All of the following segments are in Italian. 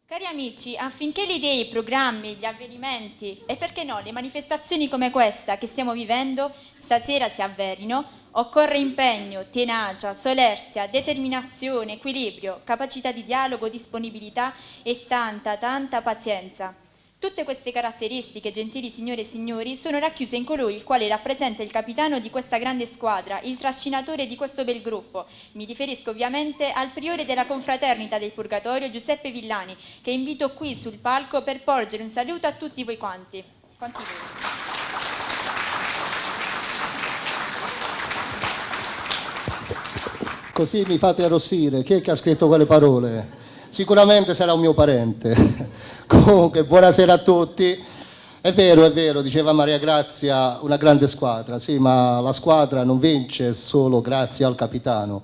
Cari amici, affinché le idee, i programmi, gli avvenimenti e perché no, le manifestazioni come questa che stiamo vivendo stasera si avverino, occorre impegno, tenacia, solerzia, determinazione, equilibrio, capacità di dialogo, disponibilità e tanta pazienza. Tutte queste caratteristiche, gentili signore e signori, sono racchiuse in colui il quale rappresenta il capitano di questa grande squadra, il trascinatore di questo bel gruppo. Mi riferisco ovviamente al priore della confraternita del Purgatorio, Giuseppe Villani, che invito qui sul palco per porgere un saluto a tutti voi quanti. Quanti voi. Così mi fate arrossire. Chi è che ha scritto quelle parole? Sicuramente sarà un mio parente. Comunque, buonasera a tutti. È vero, diceva Maria Grazia, una grande squadra. Sì, ma la squadra non vince solo grazie al capitano.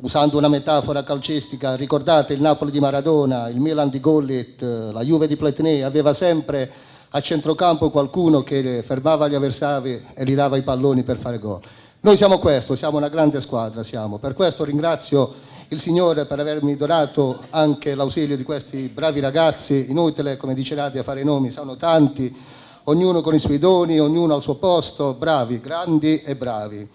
Usando una metafora calcistica, ricordate il Napoli di Maradona, il Milan di Gullit, la Juve di Platini, aveva sempre a centrocampo qualcuno che fermava gli avversari e gli dava i palloni per fare gol. Noi siamo questo, siamo una grande squadra, siamo. Per questo ringrazio il Signore per avermi donato anche l'ausilio di questi bravi ragazzi. Inutile, come dice Nadia, fare i nomi, sono tanti, ognuno con i suoi doni, ognuno al suo posto, bravi, grandi e bravi.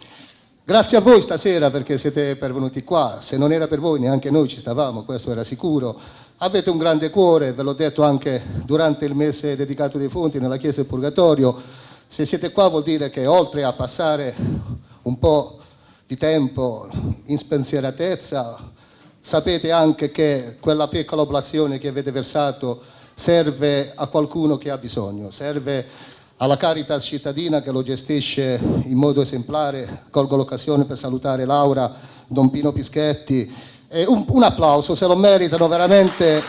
Grazie a voi stasera perché siete pervenuti qua. Se non era per voi neanche noi ci stavamo, questo era sicuro. Avete un grande cuore, ve l'ho detto anche durante il mese dedicato ai defunti nella Chiesa del Purgatorio. Se siete qua vuol dire che oltre a passare un po' di tempo in spensieratezza, sapete anche che quella piccola oblazione che avete versato serve a qualcuno che ha bisogno, serve alla Caritas cittadina che lo gestisce in modo esemplare. Colgo l'occasione per salutare Laura, Don Pino Pischetti, e un applauso, se lo meritano veramente.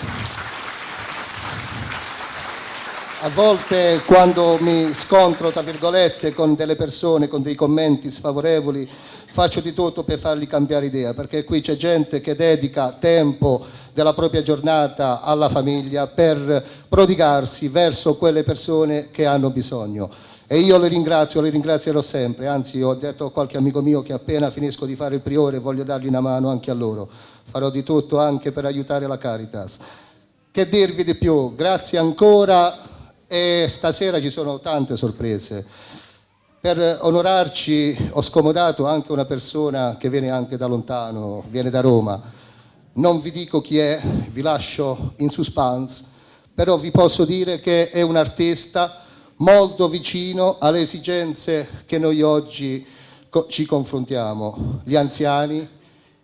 A volte quando mi scontro, tra virgolette, con delle persone, con dei commenti sfavorevoli, faccio di tutto per fargli cambiare idea, perché qui c'è gente che dedica tempo della propria giornata alla famiglia per prodigarsi verso quelle persone che hanno bisogno. E io le ringrazierò sempre, anzi ho detto a qualche amico mio che appena finisco di fare il priore voglio dargli una mano anche a loro. Farò di tutto anche per aiutare la Caritas. Che dirvi di più? Grazie ancora. E stasera ci sono tante sorprese. Per onorarci ho scomodato anche una persona che viene anche da lontano, viene da Roma. Non vi dico chi è, vi lascio in suspense, però vi posso dire che è un artista molto vicino alle esigenze che noi oggi ci confrontiamo. Gli anziani,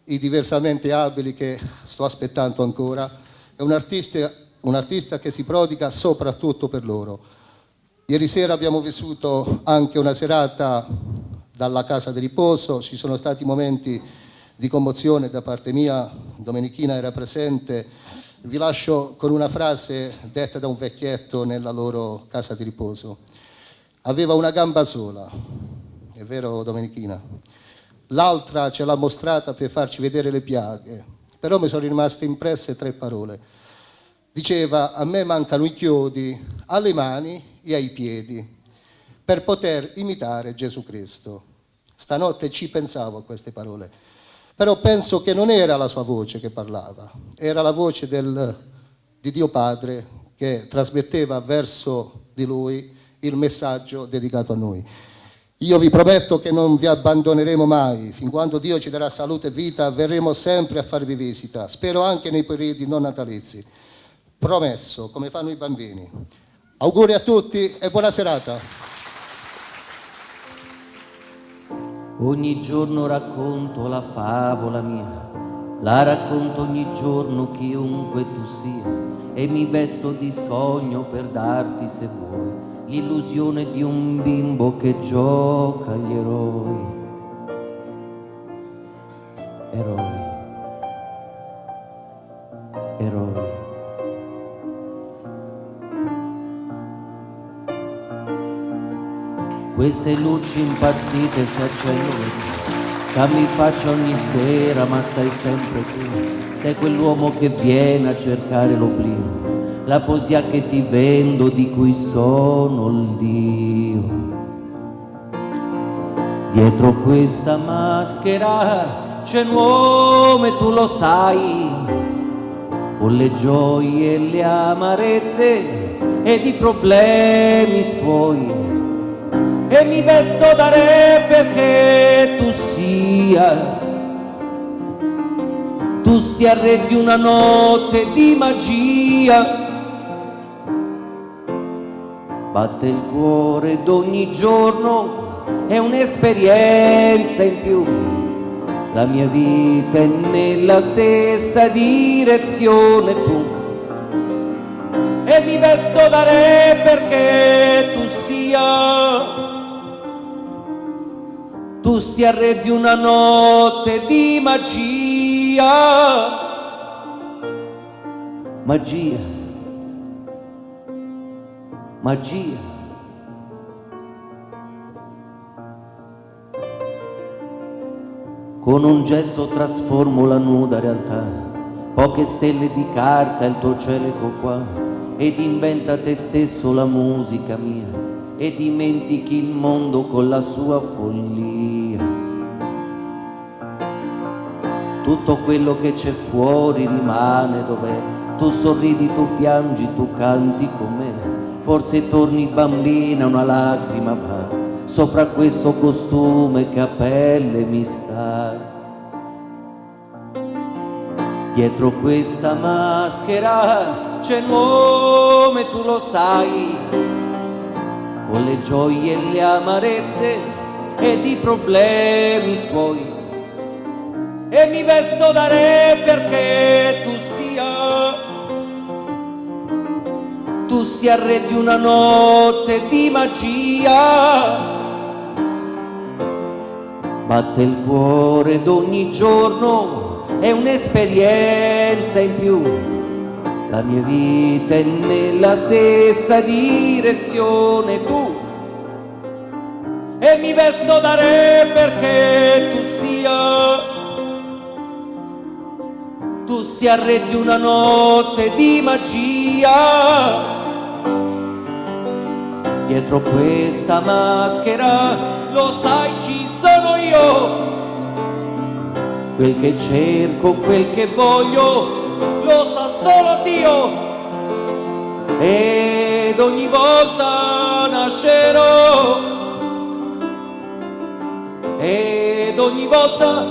i diversamente abili che sto aspettando ancora. È un artista che si prodiga soprattutto per loro. Ieri sera abbiamo vissuto anche una serata dalla casa di riposo, ci sono stati momenti di commozione da parte mia, Domenichina era presente. Vi lascio con una frase detta da un vecchietto nella loro casa di riposo. Aveva una gamba sola, è vero Domenichina? L'altra ce l'ha mostrata per farci vedere le piaghe, però mi sono rimaste impresse 3 parole. Diceva: a me mancano i chiodi alle mani e ai piedi per poter imitare Gesù Cristo. Stanotte ci pensavo a queste parole, però penso che non era la sua voce che parlava, era la voce di Dio Padre che trasmetteva verso di lui il messaggio dedicato a noi. Io vi prometto che non vi abbandoneremo mai, fin quando Dio ci darà salute e vita verremo sempre a farvi visita, spero anche nei periodi non natalizi. Promesso, come fanno i bambini. Auguri a tutti e buona serata. Ogni giorno racconto la favola mia, la racconto ogni giorno chiunque tu sia, e mi vesto di sogno per darti, se vuoi, l'illusione di un bimbo che gioca agli eroi. Eroi. Eroi. Queste luci impazzite si accendono, che mi faccio ogni sera, ma sai sempre tu, sei quell'uomo che viene a cercare l'oblio, la poesia che ti vendo, di cui sono il Dio. Dietro questa maschera c'è un uomo e tu lo sai, con le gioie e le amarezze ed i problemi suoi, e mi vesto da re perché tu sia re di una notte di magia. Batte il cuore d'ogni giorno, è un'esperienza in più, la mia vita è nella stessa direzione tu, e mi vesto da re perché tu sia re di una notte di magia. Magia, magia. Con un gesto trasformo la nuda realtà, poche stelle di carta, il tuo cielo ecco qua, ed inventa te stesso la musica mia, e dimentichi il mondo con la sua follia. Tutto quello che c'è fuori rimane dov'è, tu sorridi, tu piangi, tu canti con me, forse torni bambina, una lacrima va sopra questo costume che a pelle mi sta. Dietro questa maschera c'è nome, tu lo sai, con le gioie e le amarezze ed i problemi suoi, e mi vesto da re perché tu sia re di una notte di magia. Batte il cuore d'ogni giorno, è un'esperienza in più, la mia vita è nella stessa direzione tu, e mi vesto da re perché tu sia re di una notte di magia. Dietro questa maschera, lo sai, ci sono io, quel che cerco, quel che voglio, lo sa solo Dio, ed ogni volta nascerò, ed ogni volta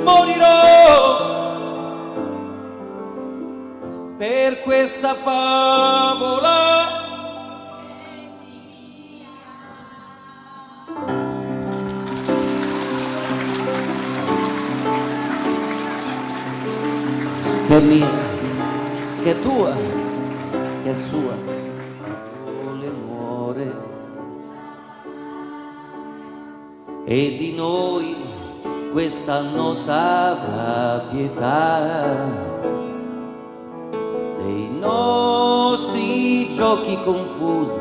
morirò per questa favola. Che è mia, che è tua, che è sua, vuole muore, e di noi quest'anno t'avrà pietà, dei nostri giochi confusi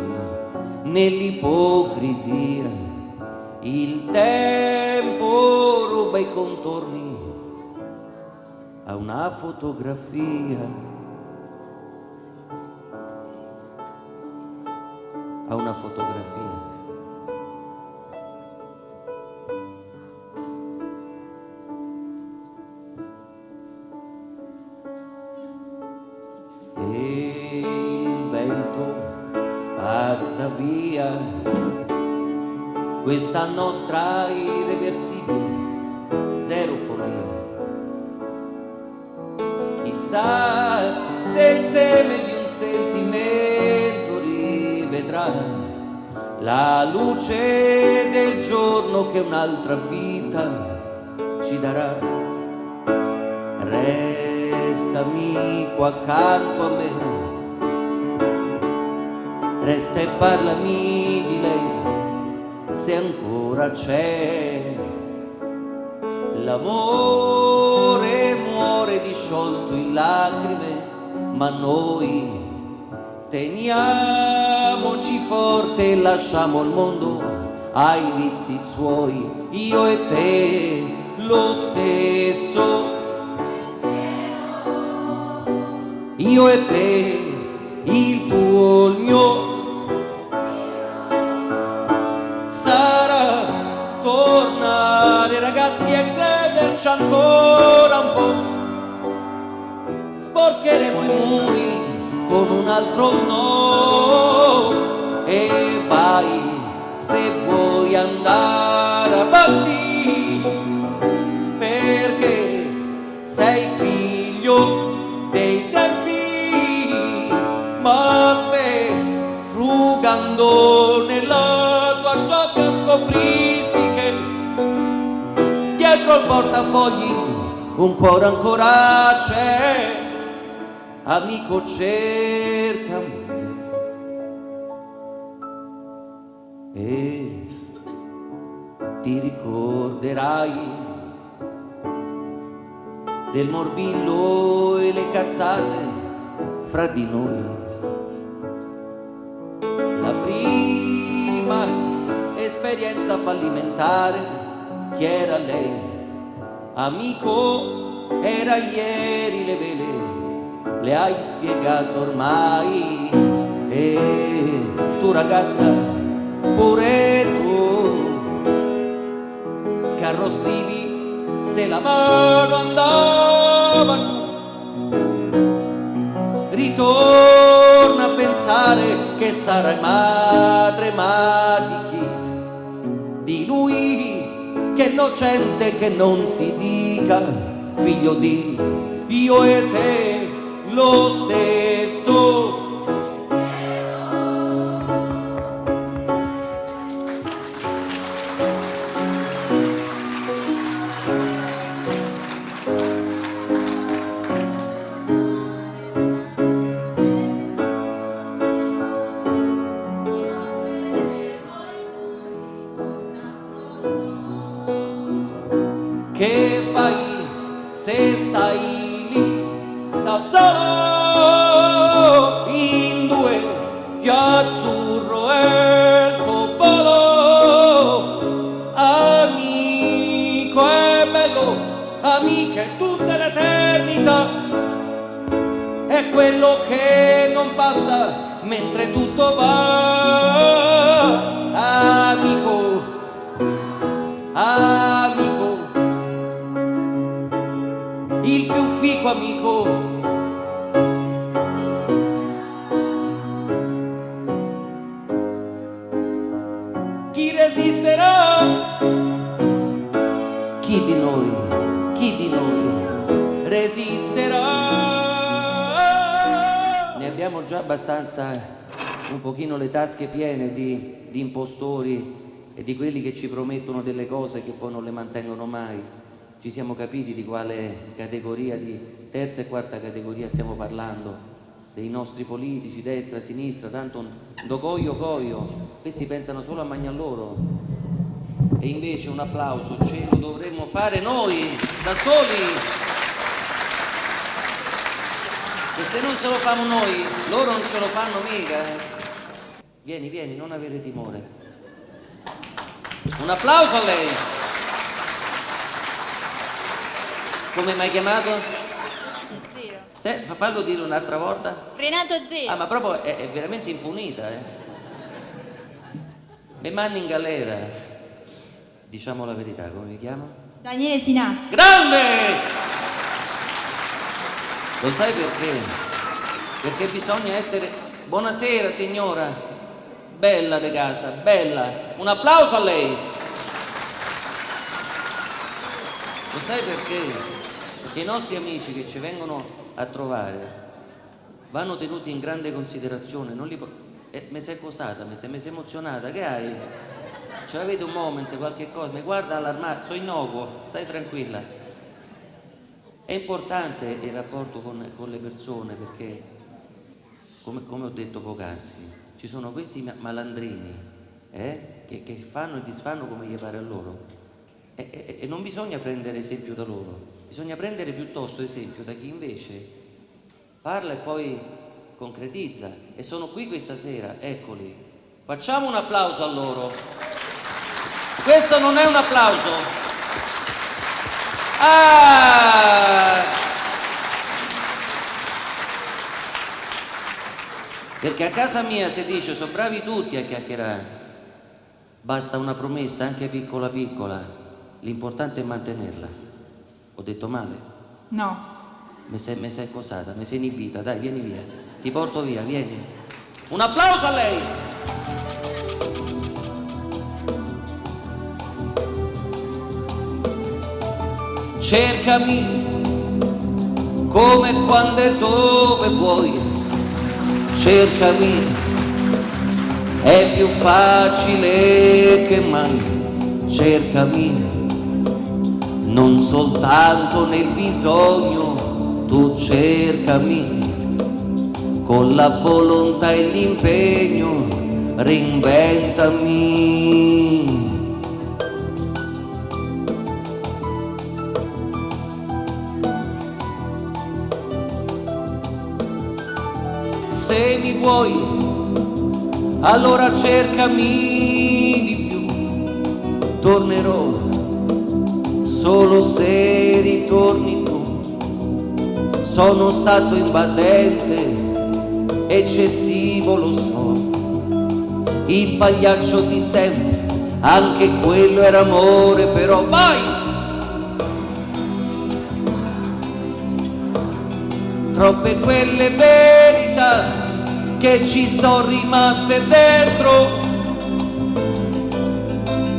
nell'ipocrisia, il tempo ruba i contorni a una fotografia, a una fotografia. E il vento spazza via questa nostra irreversibile, zero follia. Chissà se il seme di un sentimento rivedrà la luce del giorno che un'altra vita ci darà. Restami qua accanto a me, resta e parlami di lei, se ancora c'è. L'amore muore disciolto in lacrime, ma noi teniamoci forte e lasciamo il mondo ai vizi suoi, io e te lo stesso, io e te, il tuo, il mio, sarà tornare ragazzi e crederci ancora un po', sporcheremo i muri con un altro no e vai se vuoi andare avanti, perché sei figlio dei tempi, ma se frugando nella tua gioia scoprissi che dietro al portafogli un cuore ancora c'è, amico cercami e ti ricorderai del morbillo e le cazzate fra di noi. La prima esperienza fallimentare, chi era lei? Amico, era ieri, le vele le hai spiegato ormai, e tu ragazza pure tu che arrossivi se la mano andava giù. Ritorna a pensare che sarai madre, ma di chi? Di lui che è innocente, che non si dica figlio di io e te lo stesso. Che fai se stai lì da solo in due, ti azzurro e il topolo? Amico è bello, amica è tutta l'eternità, è quello che non passa mentre tutto va. Amico, amico, il più fico amico. Chi resisterà? Chi di noi resisterà? Ne abbiamo già abbastanza, un pochino le tasche piene di impostori e di quelli che ci promettono delle cose che poi non le mantengono mai. Ci siamo capiti di quale categoria, di terza e quarta categoria stiamo parlando, dei nostri politici, destra, sinistra, tanto do coio, questi pensano solo a magnar loro, e invece un applauso ce lo dovremmo fare noi, da soli, e se non ce lo fanno noi, loro non ce lo fanno mica. Vieni, non avere timore. Un applauso a lei. Come mi hai chiamato? Zero. Fallo dire un'altra volta. Renato Zero. Ah, ma proprio è veramente impunita, Mi mandi in galera. Diciamo la verità, come mi chiamo? Daniele Sinasci. Grande! Lo sai perché? Perché bisogna essere... Buonasera signora, bella di casa, bella. Un applauso a lei. Lo sai perché? Perché i nostri amici che ci vengono a trovare vanno tenuti in grande considerazione, non li mi sei cosata, mi sei emozionata, che hai? Cioè avete un momento, qualche cosa, mi guarda allarmato, sono innocuo, stai tranquilla. È importante il rapporto con le persone, perché come ho detto poc'anzi, ci sono questi malandrini che fanno e disfanno come gli pare a loro, e non bisogna prendere esempio da loro. Bisogna prendere piuttosto esempio da chi invece parla e poi concretizza, e sono qui questa sera, eccoli. Facciamo un applauso a loro. Questo non è un applauso. Perché a casa mia si dice sono bravi tutti a chiacchierare, basta una promessa anche piccola piccola, l'importante è mantenerla. Ho detto male? No. mi sei cosata, mi sei inibita, dai, vieni via. Ti porto via, vieni. Un applauso a lei! Cercami come, quando e dove vuoi, cercami, è più facile che mai, cercami, non soltanto nel bisogno, tu cercami, con la volontà e l'impegno, reinventami. Se mi vuoi, allora cercami di più, tornerò solo se ritorni tu. Sono stato invadente, eccessivo lo so, il pagliaccio di sempre, anche quello era amore, però vai! Troppe quelle verità che ci sono rimaste dentro.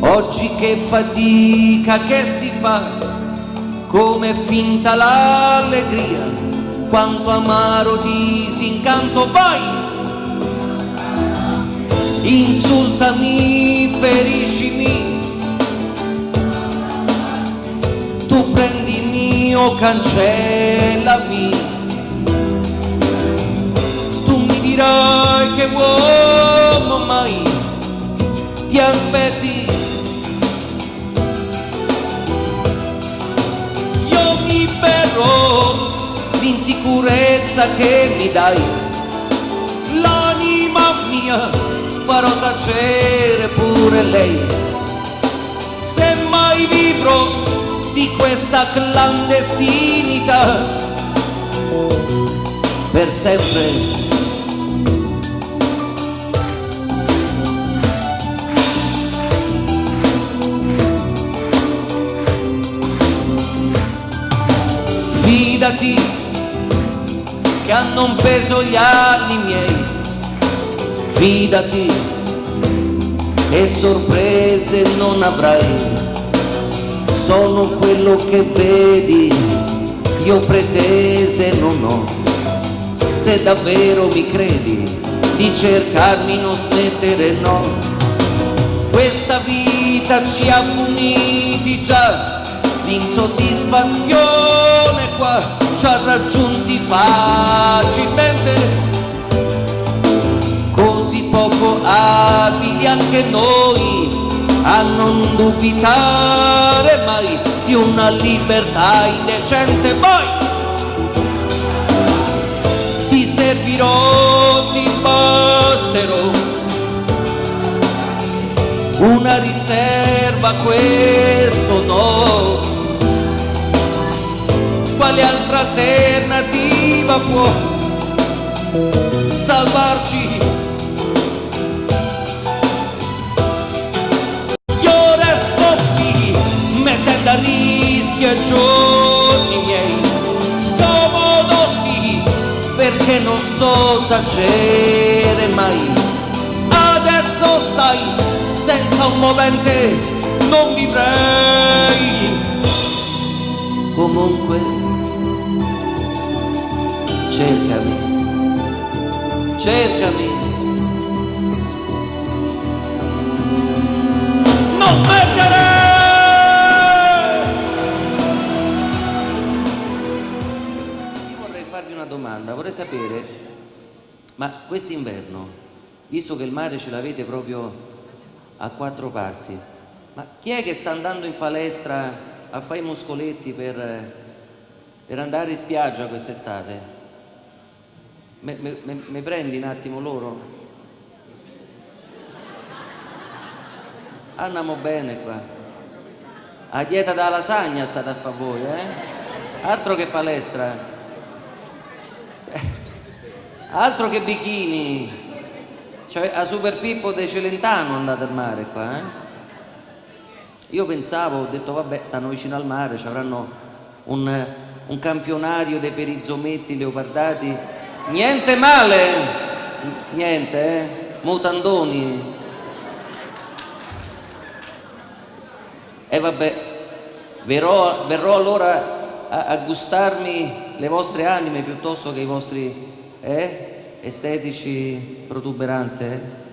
Oggi che fatica che si fa, come finta l'allegria, quanto amaro disincanto. Vai! Insultami, feriscimi, tu prendimi o cancellami. Dirai che uomo mai ti aspetti, io mi berrò l'insicurezza che mi dai, l'anima mia farò tacere pure lei, se mai vivrò di questa clandestinità per sempre. Fidati che hanno un peso gli anni miei, fidati e sorprese non avrai, sono quello che vedi, io pretese non ho, se davvero mi credi di cercarmi non smettere no, questa vita ci ha puniti già, l'insoddisfazione qua ci ha raggiunti facilmente, così poco abili anche noi a non dubitare mai di una libertà indecente. Poi ti servirò, ti basterò una riserva, questo no. Quale altra alternativa può salvarci? Io resto qui, mettendo a rischio i giorni miei, scomodo sì, perché non so tacere mai. Adesso sai, senza un movente non vivrei. Comunque cercami, cercami, non smettere! Io vorrei farvi una domanda, vorrei sapere, ma quest'inverno, visto che il mare ce l'avete proprio a 4 passi, ma chi è che sta andando in palestra a fare i muscoletti per andare in spiaggia quest'estate? Mi prendi un attimo loro? Andiamo bene qua. La dieta della lasagna state a fare voi, Altro che palestra. Altro che bikini. Cioè, a Super Pippo de Celentano andate al mare qua, Io pensavo, ho detto vabbè, stanno vicino al mare, ci avranno un un campionario dei perizzometti leopardati, niente male, niente, mutandoni. E vabbè, verrò allora a gustarmi le vostre anime piuttosto che i vostri estetici protuberanze.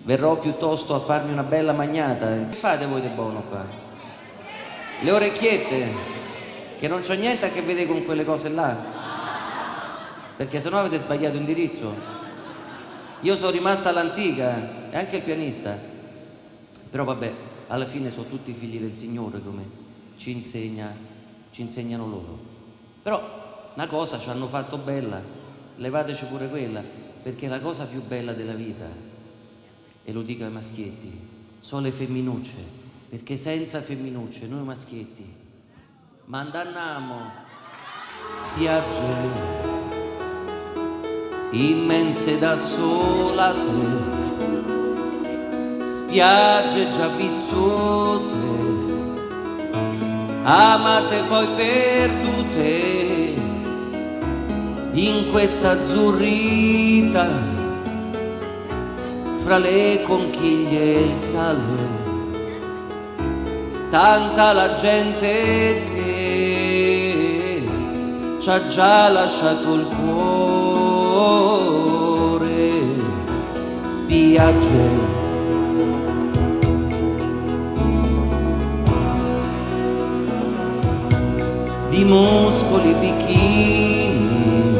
Verrò piuttosto a farmi una bella magnata. Che fate voi di buono qua? Le orecchiette, che non c'ho niente a che vedere con quelle cose là, perché sennò avete sbagliato indirizzo. Io sono rimasta all'antica, e anche il pianista. Però vabbè, alla fine sono tutti figli del Signore, come ci insegnano loro. Però una cosa ci hanno fatto bella, levateci pure quella, perché la cosa più bella della vita, e lo dico ai maschietti, sono le femminucce, perché senza femminucce noi maschietti mandannamo spiagge immense da solate, spiagge già vissute, amate poi perdute in questa azzurrita fra le conchiglie e il sale. Tanta la gente che ci ha già lasciato il cuore, spiagge di muscoli bikini,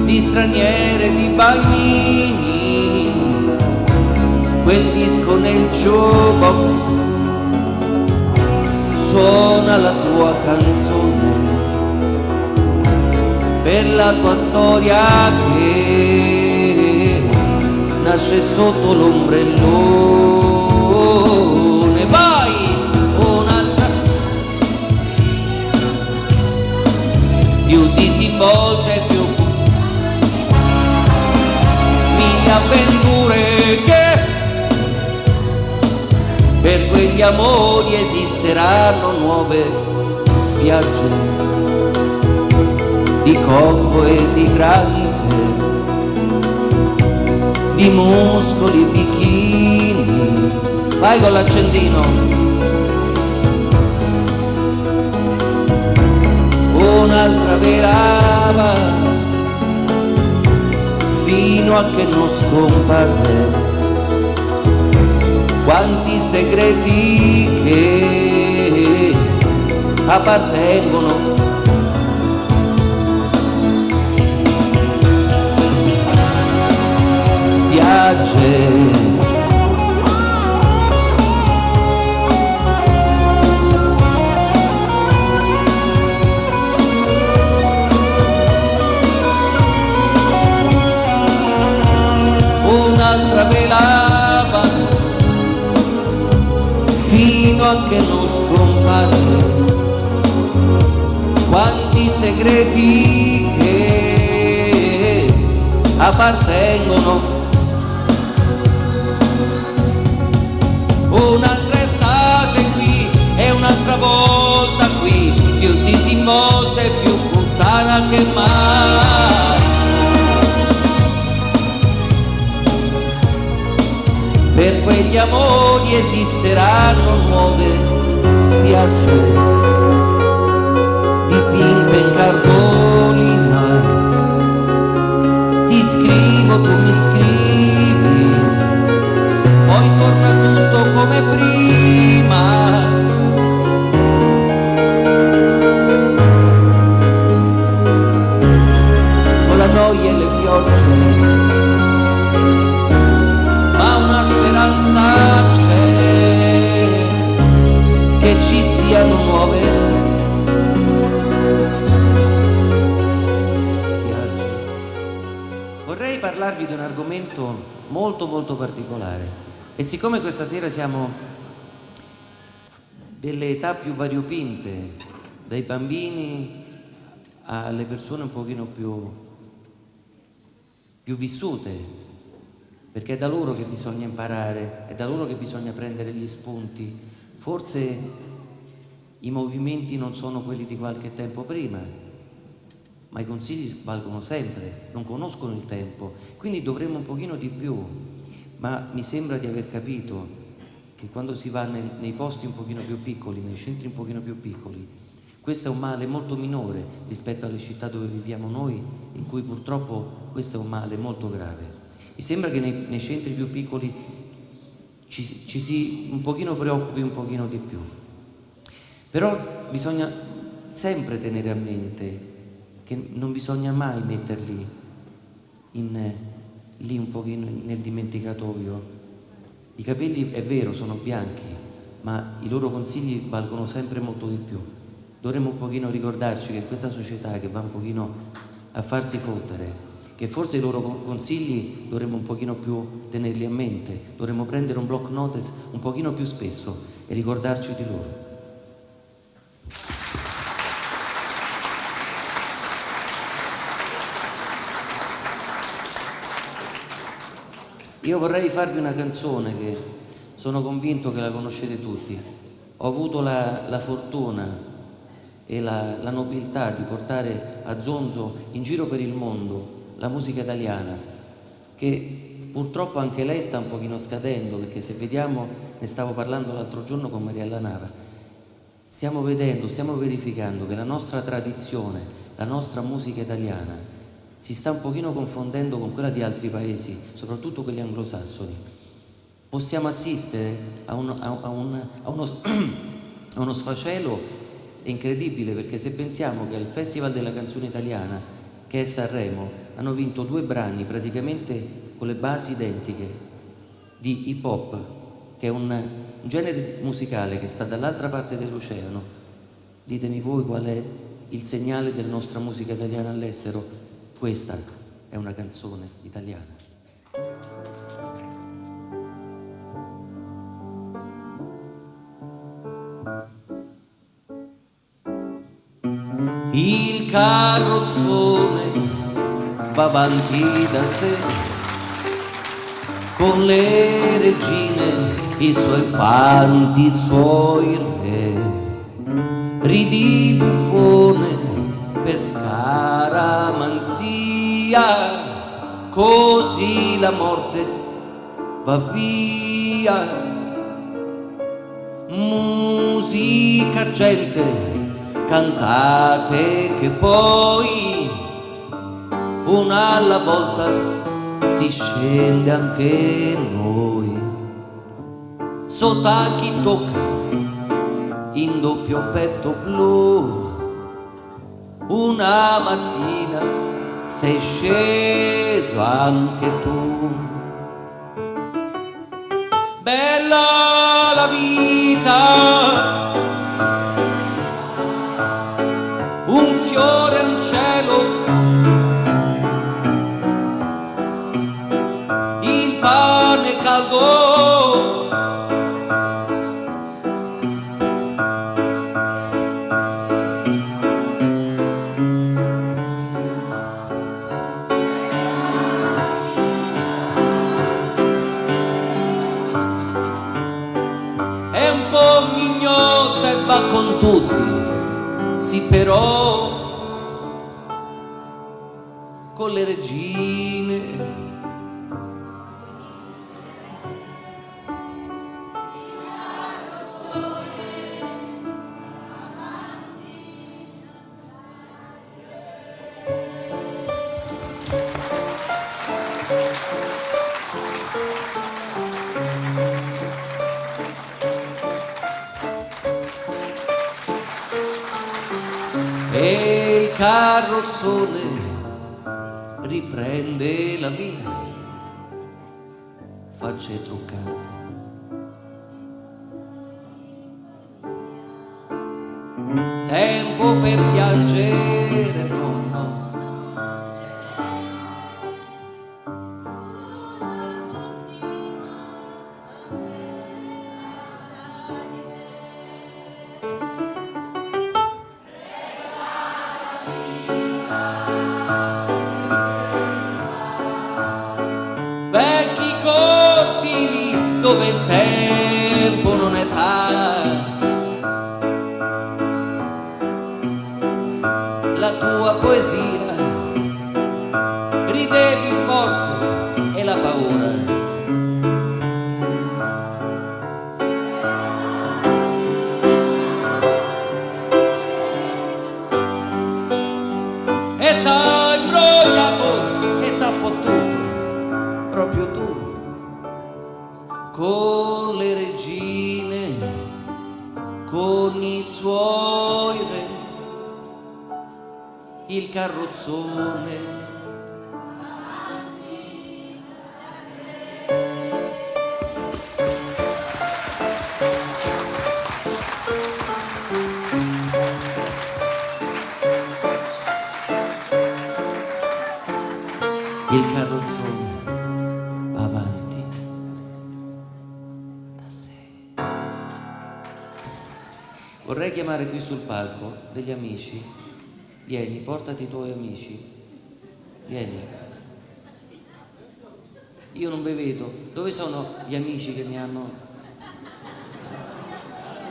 di straniere, di bagnini, quel disco nel jukebox suona la tua canzone per la tua storia che nasce sotto l'ombrellone. Vai! Un'altra, più disinvolte, più mille avventure che per quegli amori esisteranno nuove spiagge di cocco e di granite, di muscoli bikini. Vai con l'accendino. Un'altra velava fino a che non scompare. Quanti segreti che appartengono spiagge un'altra velava fino a che non scompare. Quanti segreti che appartengono. Un'altra estate qui e un'altra volta qui, più disinvolta e più puttana che mai. Per quegli amori esisteranno nuove spiagge dipinte in cartolina. Ti scrivo, tu mi scrivi, poi torna tutto come prima. Con la noia e le piogge, ma una speranza c'è, che ci siano nuove spiagge. Vorrei parlarvi di un argomento molto molto particolare, e siccome questa sera siamo delle età più variopinte, dai bambini alle persone un pochino più vissute, perché è da loro che bisogna imparare, è da loro che bisogna prendere gli spunti. Forse I movimenti non sono quelli di qualche tempo prima, ma i consigli valgono sempre, non conoscono il tempo, quindi dovremmo un pochino di più. Ma mi sembra di aver capito che quando si va nei posti un pochino più piccoli, nei centri un pochino più piccoli, questo è un male molto minore rispetto alle città dove viviamo noi, in cui purtroppo questo è un male molto grave. Mi sembra che nei centri più piccoli ci si un pochino preoccupi un pochino di più. Però bisogna sempre tenere a mente che non bisogna mai metterli lì un pochino nel dimenticatoio. I capelli, è vero, sono bianchi, ma i loro consigli valgono sempre molto di più. Dovremmo un pochino ricordarci che questa società che va un pochino a farsi fottere, che forse i loro consigli dovremmo un pochino più tenerli a mente, dovremmo prendere un block notice un pochino più spesso e ricordarci di loro. Io vorrei farvi una canzone che sono convinto che la conoscete tutti. Ho avuto la fortuna e la nobiltà di portare a Zonzo in giro per il mondo la musica italiana, che purtroppo anche lei sta un pochino scadendo, perché se vediamo, ne stavo parlando l'altro giorno con Mariella Nava, stiamo verificando che la nostra tradizione, la nostra musica italiana si sta un pochino confondendo con quella di altri paesi, soprattutto quelli anglosassoni. Possiamo assistere a uno sfacelo incredibile, perché se pensiamo che al Festival della canzone italiana, che è Sanremo, hanno vinto 2 brani praticamente con le basi identiche di hip hop, che è un genere musicale che sta dall'altra parte dell'oceano, ditemi voi qual è il segnale della nostra musica italiana all'estero. Questa è una canzone italiana. Il carrozzone va avanti da sé, con le regine, i suoi fanti, i suoi re. Ridi buffone per scaramanzia, così la morte va via. Musica, gente, cantate che poi una alla volta si scende anche noi. Sotto a chi tocca in doppio petto blu, una mattina sei sceso anche tu. Bella la vita, un fiore, un cielo, il pane caldo. È un po' mignotta e va con tutti, sì, però con le regine. E il carrozzone riprende la via, facce truccate. Tempo per piangere, no, no. Vecchi cortili dove il tempo non è età, la tua poesia, ridevi forte e la paura. E t'ha imbrogliato e t'ha fottuto proprio tu con le regine, con i suoi re, il carrozzone. Il carrozzone va avanti da sé. Vorrei chiamare qui sul palco degli amici. Vieni, portati i tuoi amici. Vieni. Io non vi vedo. Dove sono gli amici che mi hanno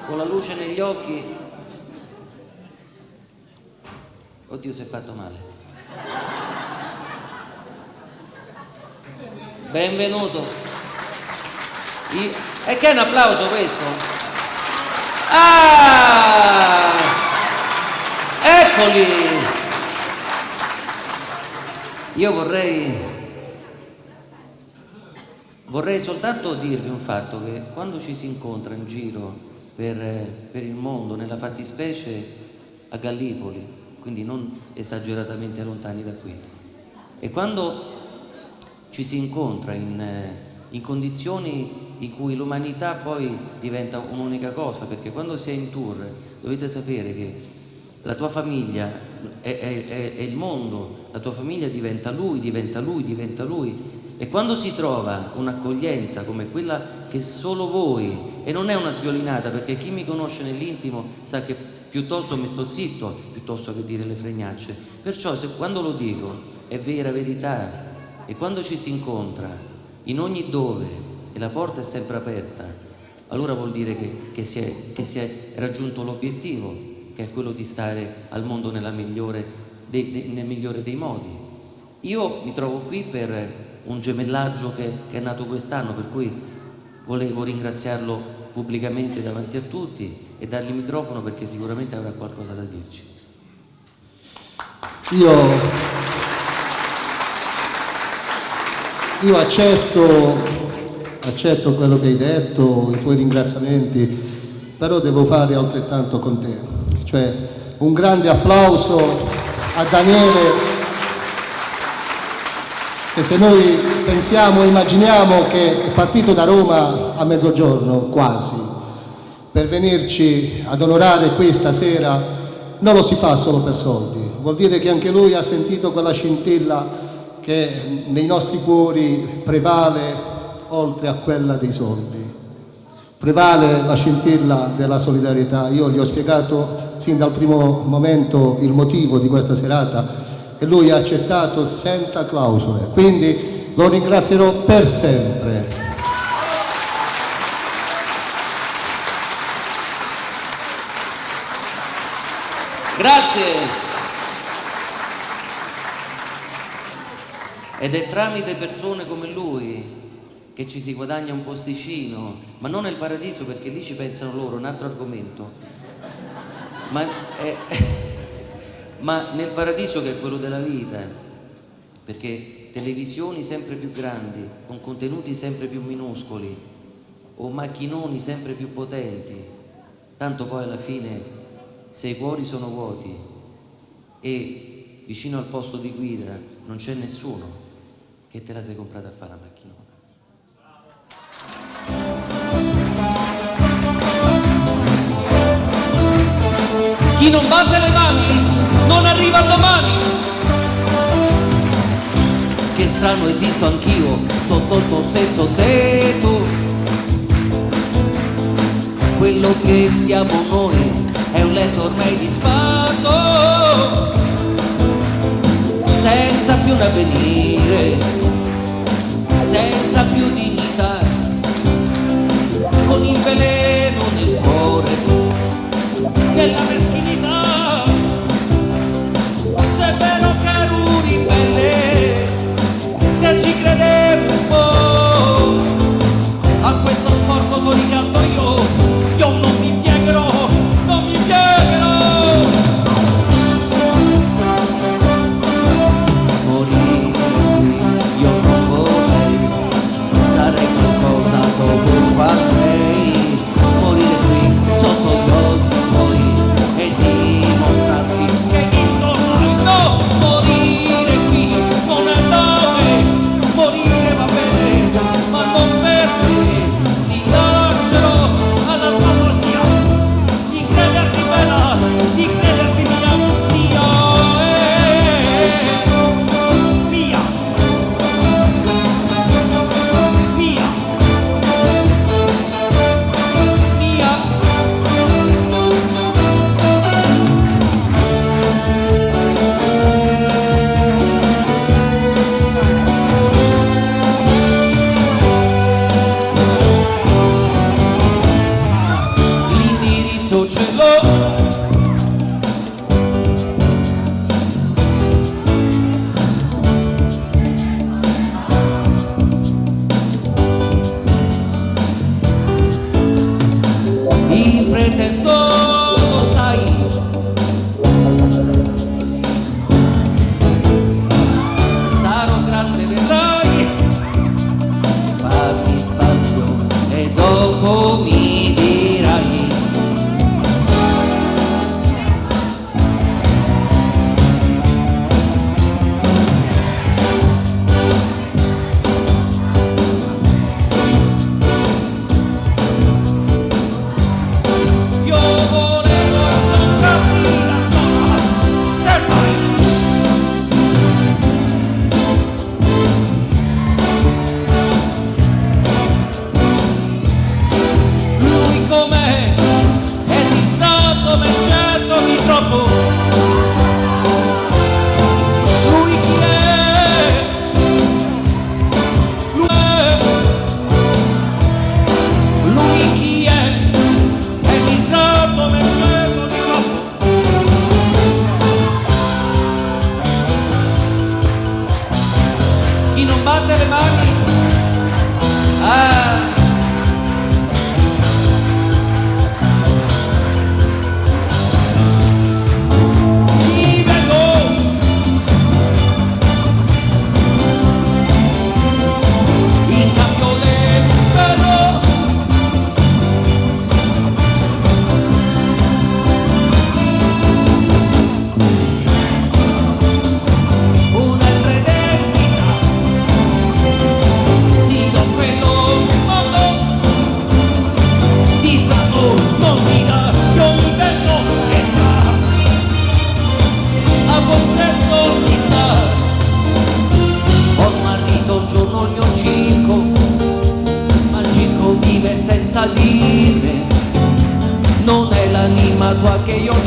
con la luce negli occhi? Oddio, si è fatto male. Benvenuto. E che è un applauso questo? Ah! Eccoli! Io vorrei soltanto dirvi un fatto, che quando ci si incontra in giro per il mondo, nella fattispecie a Gallipoli, quindi non esageratamente lontani da qui, e quando ci si incontra in condizioni in cui l'umanità poi diventa un'unica cosa, perché quando si è in tour dovete sapere che la tua famiglia è il mondo, la tua famiglia diventa lui, e quando si trova un'accoglienza come quella che solo voi, e non è una sviolinata, perché chi mi conosce nell'intimo sa che piuttosto mi sto zitto piuttosto che dire le fregnacce, perciò quando lo dico è vera verità. E quando ci si incontra in ogni dove e la porta è sempre aperta, allora vuol dire che si è raggiunto l'obiettivo, che è quello di stare al mondo nel migliore dei modi. Io mi trovo qui per un gemellaggio che è nato quest'anno, per cui volevo ringraziarlo pubblicamente davanti a tutti e dargli il microfono, perché sicuramente avrà qualcosa da dirci. Io accetto quello che hai detto, i tuoi ringraziamenti, però devo fare altrettanto con te. Cioè, un grande applauso a Daniele, che se noi pensiamo, immaginiamo che è partito da Roma a mezzogiorno quasi, per venirci ad onorare qui stasera, non lo si fa solo per soldi. Vuol dire che anche lui ha sentito quella scintilla che nei nostri cuori prevale oltre a quella dei soldi. Prevale la scintilla della solidarietà. Io gli ho spiegato sin dal primo momento il motivo di questa serata e lui ha accettato senza clausole. Quindi lo ringrazierò per sempre. Grazie. Ed è tramite persone come lui che ci si guadagna un posticino, ma non nel paradiso, perché lì ci pensano loro, un altro argomento, ma nel paradiso, che è quello della vita, perché televisioni sempre più grandi, con contenuti sempre più minuscoli, o macchinoni sempre più potenti, tanto poi alla fine, se i cuori sono vuoti e vicino al posto di guida non c'è nessuno, che te la sei comprata a fare la macchinona. Chi non batte le mani non arriva a domani. Che strano, esisto anch'io sotto il tuo stesso tetto. Quello che siamo noi è un letto ormai disfatto, senza più un avvenire, senza più dignità, con il veleno nel cuore della meschinità.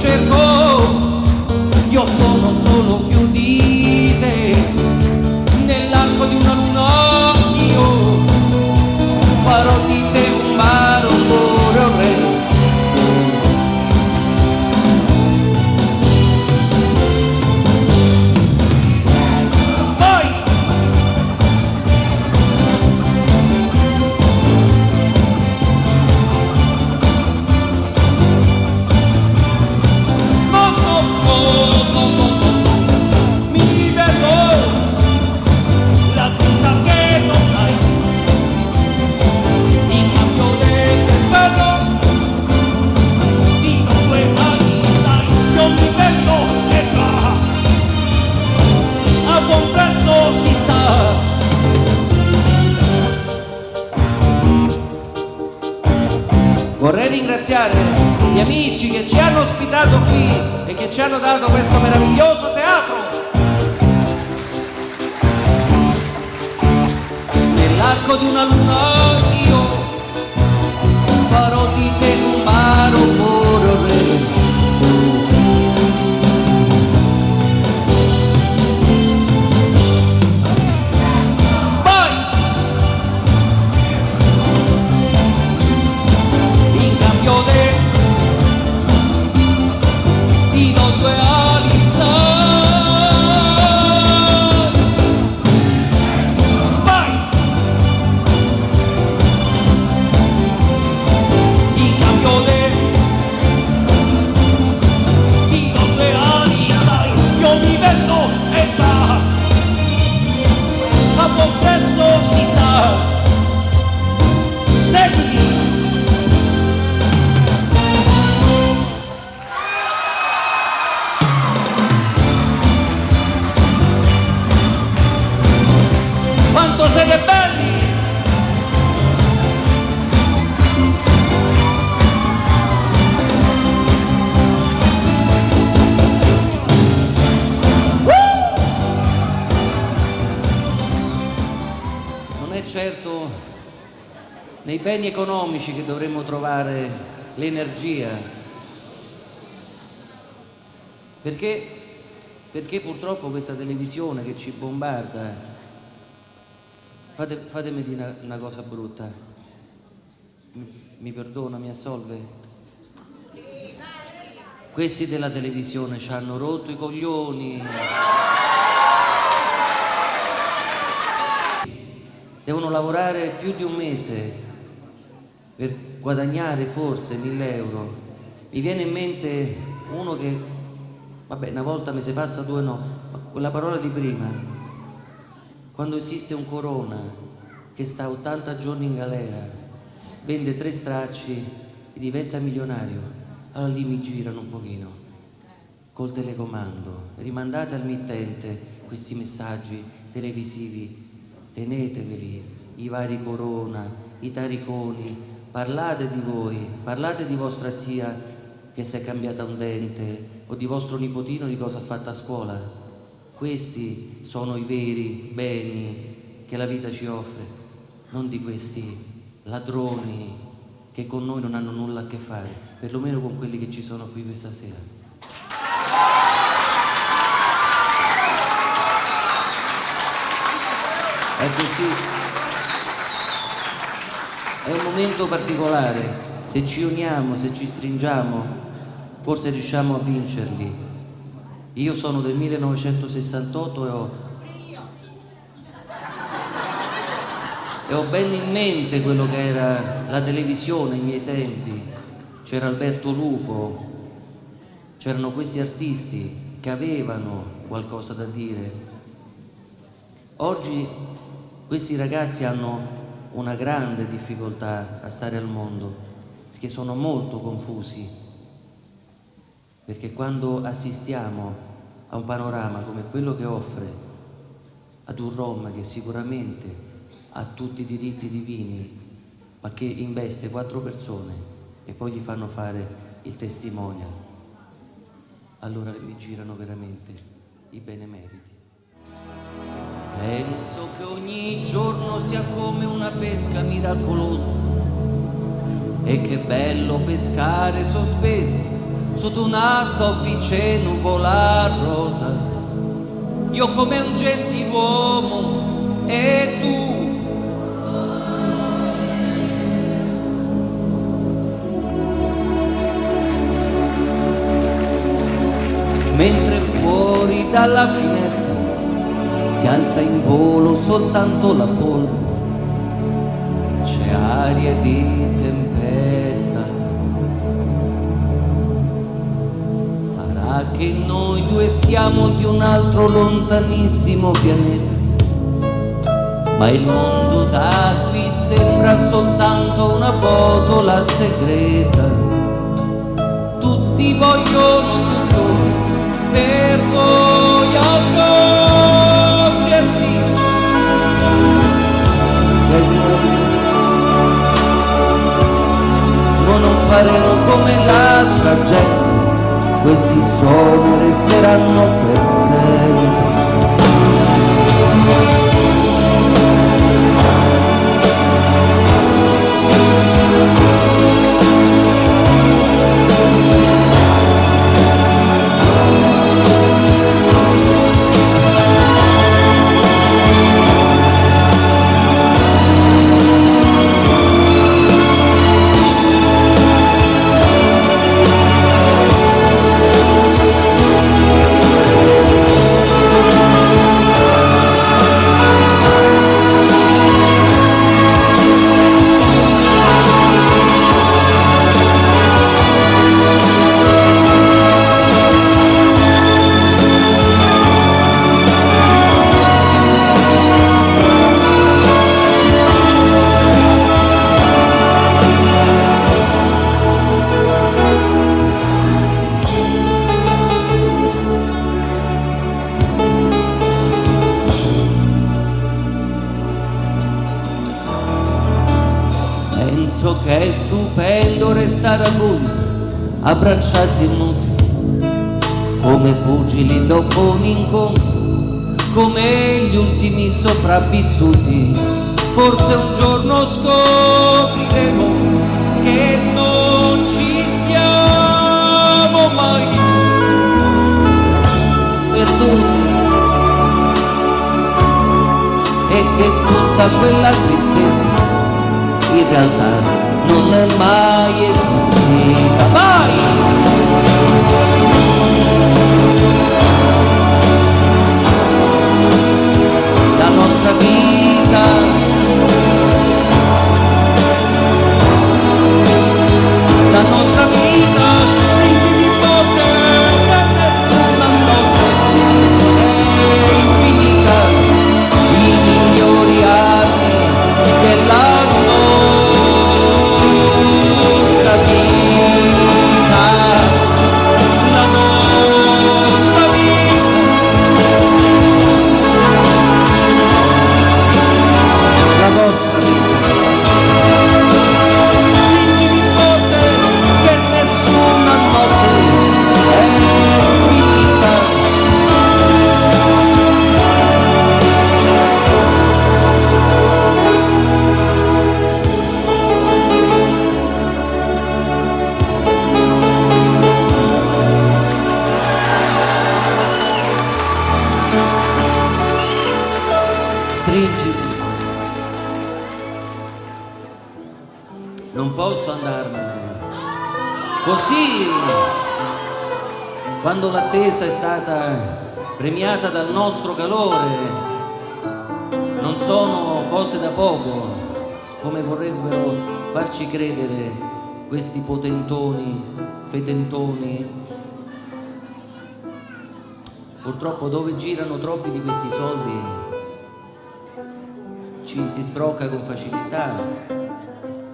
cerco, io sono solo più di te. Nell'arco di una luna io farò di te un mare, un cuore, un re. Vorrei ringraziare gli amici che ci hanno ospitato qui e che ci hanno dato questo meraviglioso teatro. Nell'arco di una luna io farò di te un mare, un cuore, un re. Ti do due ali, sai. Vai! In cambio ti do due ali, sai. Io mi vesto e già a buon prezzo si sa. Seguimi! Quanto siete belli! Non è certo nei beni economici che dovremmo trovare l'energia, perché purtroppo questa televisione che ci bombarda. Fatemi dire una cosa brutta. Mi perdona, mi assolve? Questi della televisione ci hanno rotto i coglioni. Devono lavorare più di un mese per guadagnare forse 1.000 euro. Mi viene in mente uno che, vabbè, una volta mi si passa, due no, ma quella parola di prima. Quando esiste un Corona che sta 80 giorni in galera, vende 3 stracci e diventa milionario, allora lì mi girano un pochino col telecomando. Rimandate al mittente questi messaggi televisivi, teneteveli, i vari Corona, i tariconi, parlate di voi, parlate di vostra zia che si è cambiata un dente o di vostro nipotino di cosa ha fatto a scuola. Questi sono i veri beni che la vita ci offre, non di questi ladroni che con noi non hanno nulla a che fare, perlomeno con quelli che ci sono qui questa sera. È così. È un momento particolare. Se ci uniamo, se ci stringiamo, forse riusciamo a vincerli. Io sono del 1968 e ho ben in mente quello che era la televisione ai miei tempi. C'era Alberto Lupo, c'erano questi artisti che avevano qualcosa da dire. Oggi questi ragazzi hanno una grande difficoltà a stare al mondo perché sono molto confusi. Perché quando assistiamo a un panorama come quello che offre ad un Rom che sicuramente ha tutti i diritti divini, ma che investe 4 persone e poi gli fanno fare il testimonial, allora mi girano veramente i benemeriti. Penso che ogni giorno sia come una pesca miracolosa e che bello pescare sospesi su di una soffice nuvola rosa, io come un gentiluomo e tu. Mentre fuori dalla finestra si alza in volo soltanto la polvere, c'è aria di tempesta. Sarà che noi due siamo di un altro lontanissimo pianeta, ma il mondo da qui sembra soltanto una botola segreta. Tutti vogliono tutto per voi accorgersi che il mondo non faremo come l'altra gente, questi sogni resteranno per sempre. Penso che è stupendo restare a buio, abbracciati e nudi, come pugili dopo un incontro, come gli ultimi sopravvissuti. Forse un giorno scopriremo che non ci siamo mai perduti e che tutta quella tristezza in realtà non è mai esistita, mai! La nostra vita stringi forte che nessuna notte è infinita, i migliori anni della nostra vita, la nostra vita. La vostra vita. Stringimi forte che nessuna notte è infinita. Stringimi. Non posso andarmene così. Quando l'attesa è stata premiata dal nostro calore, non sono cose da poco, come vorrebbero farci credere questi potentoni, fetentoni. Purtroppo dove girano troppi di questi soldi ci si sbrocca con facilità.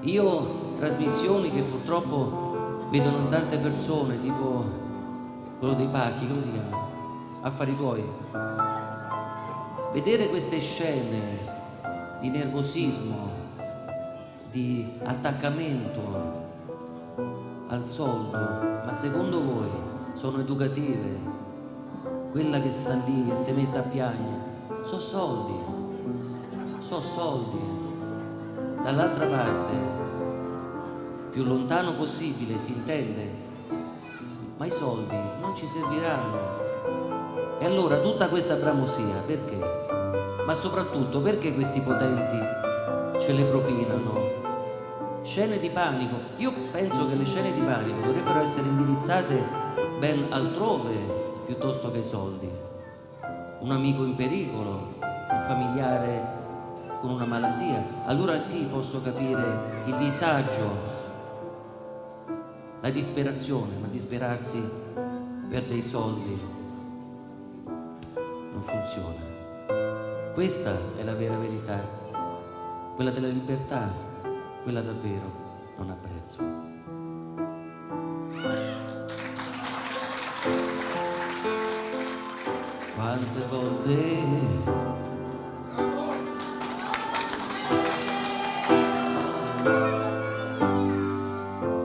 Io trasmissioni che purtroppo vedono in tante persone, tipo quello dei pacchi, come si chiama? Affari tuoi. Vedere queste scene di nervosismo, di attaccamento al soldo, ma secondo voi sono educative? Quella che sta lì, che si mette a piangere, sono soldi. Dall'altra parte, più lontano possibile, si intende, ma i soldi non ci serviranno. E allora tutta questa bramosia perché? Ma soprattutto perché questi potenti ce le propinano? Scene di panico. Io penso che le scene di panico dovrebbero essere indirizzate ben altrove piuttosto che ai soldi. Un amico in pericolo, un familiare con una malattia, allora sì, posso capire il disagio, la disperazione, ma disperarsi per dei soldi non funziona. Questa è la vera verità, quella della libertà, quella davvero non ha prezzo. Quante volte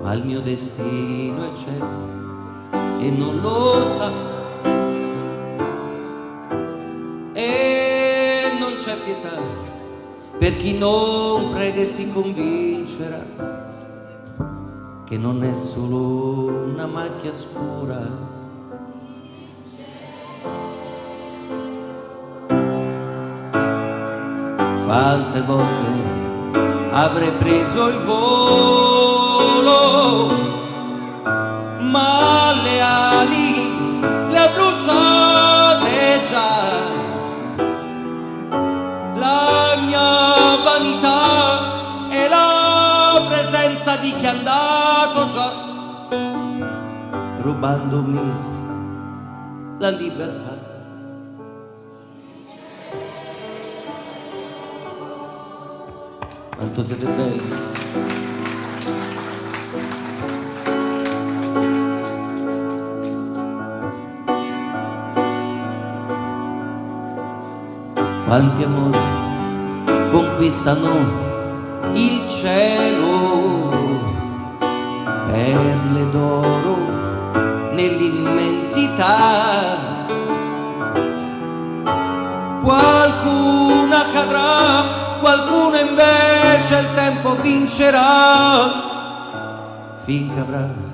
ma il mio destino è cieco e non lo sa, e non c'è pietà per chi non prega e si convincerà che non è solo una macchia scura. Quante volte avrei preso il volo, ma le ali le ho bruciate già. La mia vanità e la presenza di chi è andato già, rubandomi la libertà. Quanto siete belli. Quanti amori conquistano il cielo, perle d'oro nell'immensità. Qualcuna cadrà, qualcuno invece il tempo vincerà, finché avrà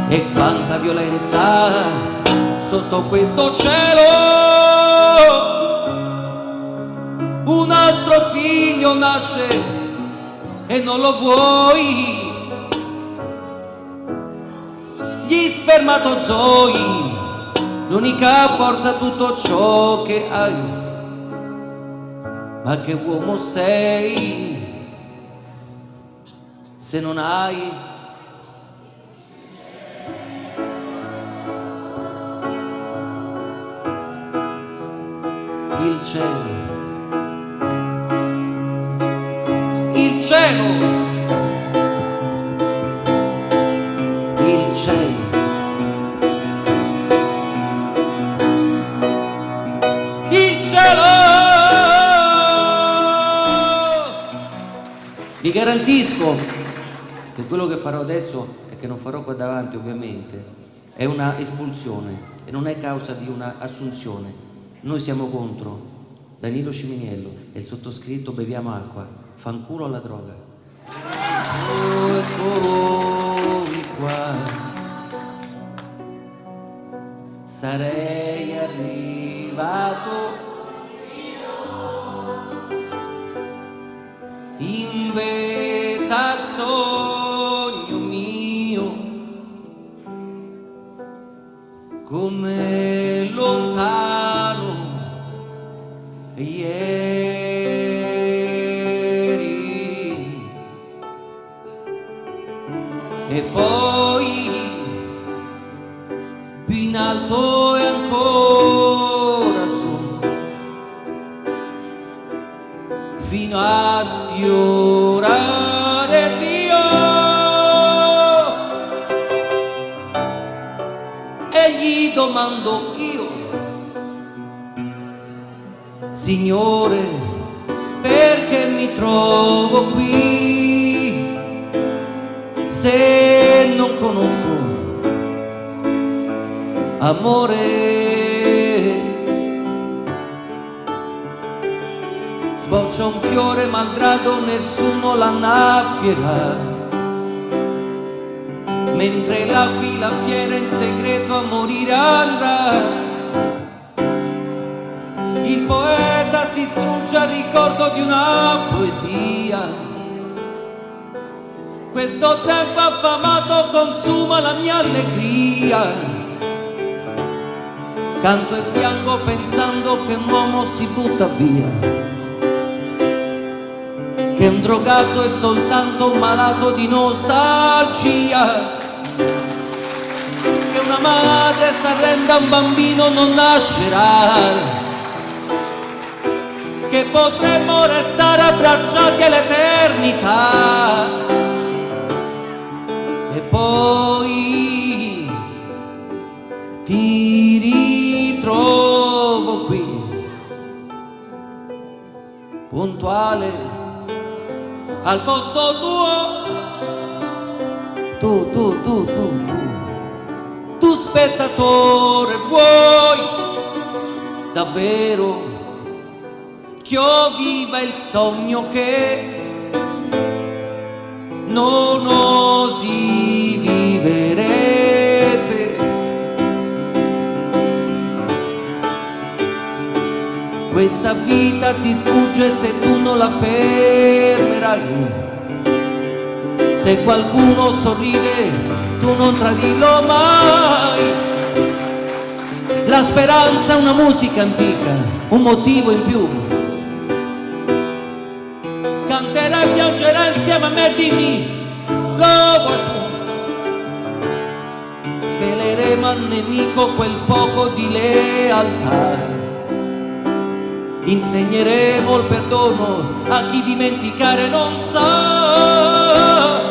e quanta violenza sotto questo cielo. Un altro figlio nasce e non lo vuoi. Gli spermatozoi, l'unica forza, tutto ciò che hai. Ma che uomo sei se non hai il cielo? Il cielo! Il cielo. Il cielo! Vi garantisco che quello che farò adesso e che non farò qua davanti ovviamente è una espulsione e non è causa di una assunzione. Noi siamo contro Danilo Ciminiello e il sottoscritto beviamo acqua, fanculo alla droga. Eccomi qua, sarei arrivato in vetta al sogno mio, come lontano ieri. E poi più in alto e ancora su, fino a sfiorare Dio. E gli domando io, Signore, perché mi trovo qui se non conosco amore? Sboccia un fiore malgrado nessuno l'annaffierà, mentre l'aquila fiera in segreto a morire andrà. Il poeta si strugge al ricordo di una poesia. Questo tempo affamato consuma la mia allegria. Canto e piango pensando che un uomo si butta via, che un drogato è soltanto un malato di nostalgia, che una madre s'arrenda, un bambino non nascerà, che potremmo restare abbracciati all'eternità. E poi ti ritrovo qui, puntuale al posto tuo. Tu spettatore, vuoi davvero che io viva il sogno che non osi viverete? Questa vita ti sfugge se tu non la fermerai. Se qualcuno sorride, tu non tradirlo mai. La speranza è una musica antica, un motivo in più. Canterai e piangerai insieme a me, dimmi, lo vuoi tu? Sveleremo al nemico quel poco di lealtà. Insegneremo il perdono a chi dimenticare non sa.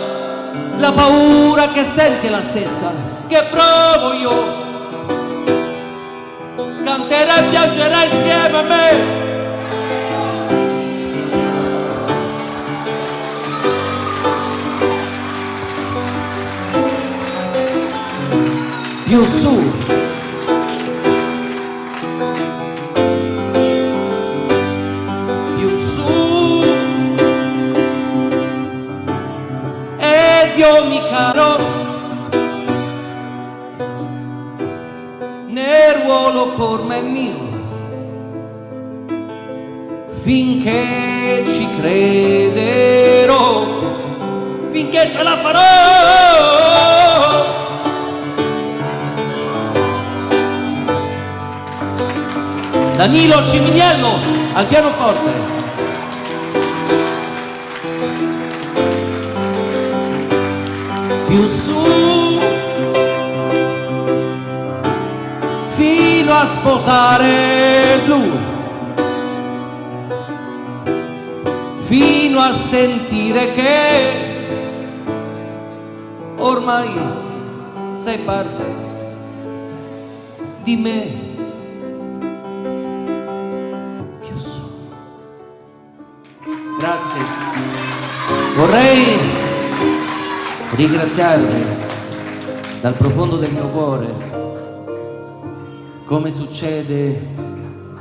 La paura che sente la stessa che provo io. Canterai e piangerai insieme a me. Più su. Più su. Ed io mi caro nel ruolo corme mio, finché ci crederò, finché ce la farò. Danilo Ciminiello al pianoforte. Più su, fino a sposare il blu, fino a sentire che ormai sei parte di me. Grazie. Vorrei ringraziarvi dal profondo del mio cuore, come succede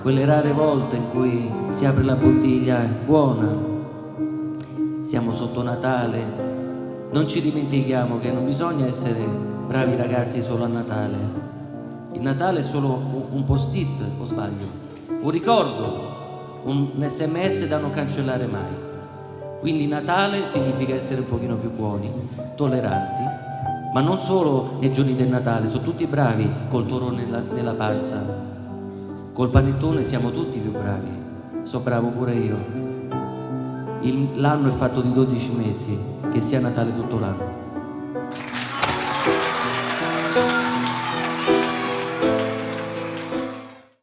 quelle rare volte in cui si apre la bottiglia buona. Siamo sotto Natale, non ci dimentichiamo che non bisogna essere bravi ragazzi solo a Natale. Il Natale è solo un post-it, o sbaglio? Un ricordo, un SMS da non cancellare mai. Quindi Natale significa essere un pochino più buoni, tolleranti, ma non solo nei giorni del Natale, sono tutti bravi col toro nella panza, col panettone siamo tutti più bravi, sono bravo pure io. L'anno è fatto di 12 mesi, che sia Natale tutto l'anno.